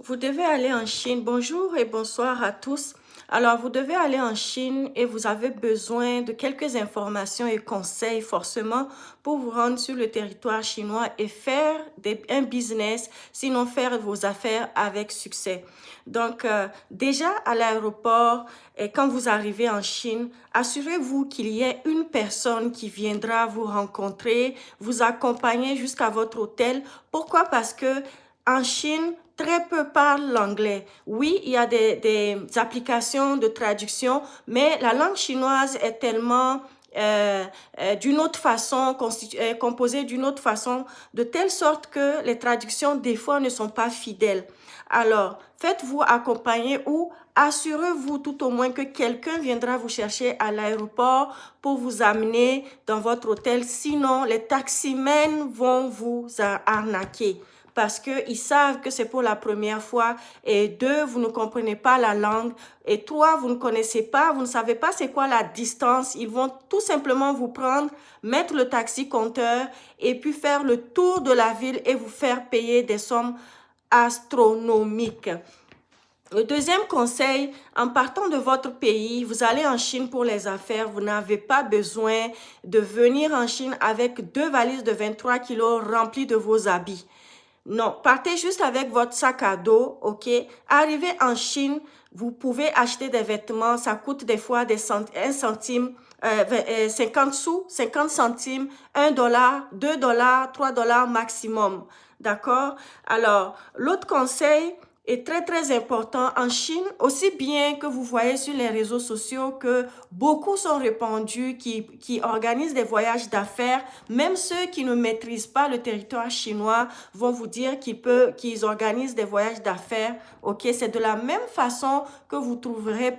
Vous devez aller en Chine. Bonjour et bonsoir à tous. Alors, vous devez aller en Chine et vous avez besoin de quelques informations et conseils forcément pour vous rendre sur le territoire chinois et faire un business, sinon faire vos affaires avec succès. Donc, déjà à l'aéroport, et quand vous arrivez en Chine, assurez-vous qu'il y ait une personne qui viendra vous rencontrer, vous accompagner jusqu'à votre hôtel. Pourquoi? Parce que en Chine, très peu parlent l'anglais. Oui, il y a des applications de traduction, mais la langue chinoise est tellement d'une autre façon, composée d'une autre façon, de telle sorte que les traductions, des fois, ne sont pas fidèles. Alors, faites-vous accompagner ou assurez-vous tout au moins que quelqu'un viendra vous chercher à l'aéroport pour vous amener dans votre hôtel. Sinon, les taximens vont vous arnaquer parce qu'ils savent que c'est pour la première fois, et deux, vous ne comprenez pas la langue, et trois, vous ne connaissez pas, vous ne savez pas c'est quoi la distance. Ils vont tout simplement vous prendre, mettre le taxi compteur et puis faire le tour de la ville et vous faire payer des sommes astronomiques. Le deuxième conseil, en partant de votre pays, vous allez en Chine pour les affaires, vous n'avez pas besoin de venir en Chine avec 2 valises de 23 kilos remplies de vos habits. Non, partez juste avec votre sac à dos, ok? Arrivez en Chine, vous pouvez acheter des vêtements, ça coûte des fois 1 centime, 50 sous, 50 centimes, $1, $2, $3 maximum, d'accord? Alors, l'autre conseil est très important en Chine, aussi bien que vous voyez sur les réseaux sociaux que beaucoup sont répandus qui organisent des voyages d'affaires. Même ceux qui ne maîtrisent pas le territoire chinois vont vous dire qu'ils organisent des voyages d'affaires. Ok, c'est de la même façon que vous trouverez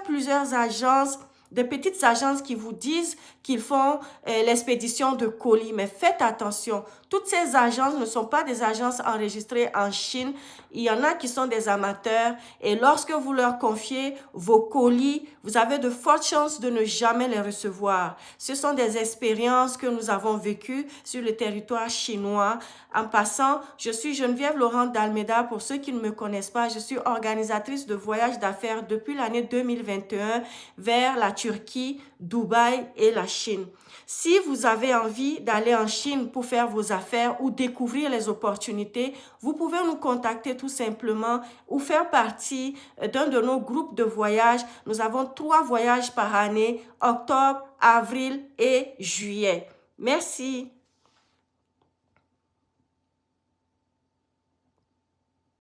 plusieurs agences, des petites agences qui vous disent qu'ils font l'expédition de colis. Mais faites attention, toutes ces agences ne sont pas des agences enregistrées en Chine. Il y en a qui sont des amateurs et lorsque vous leur confiez vos colis, vous avez de fortes chances de ne jamais les recevoir. Ce sont des expériences que nous avons vécues sur le territoire chinois. En passant, je suis Geneviève Laurent d'Almeida. Pour ceux qui ne me connaissent pas, je suis organisatrice de voyages d'affaires depuis l'année 2021 vers la Turquie, Dubaï et la Chine. Si vous avez envie d'aller en Chine pour faire vos affaires ou découvrir les opportunités, vous pouvez nous contacter tout simplement ou faire partie d'un de nos groupes de voyage. Nous avons 3 voyages par année, octobre, avril et juillet. Merci.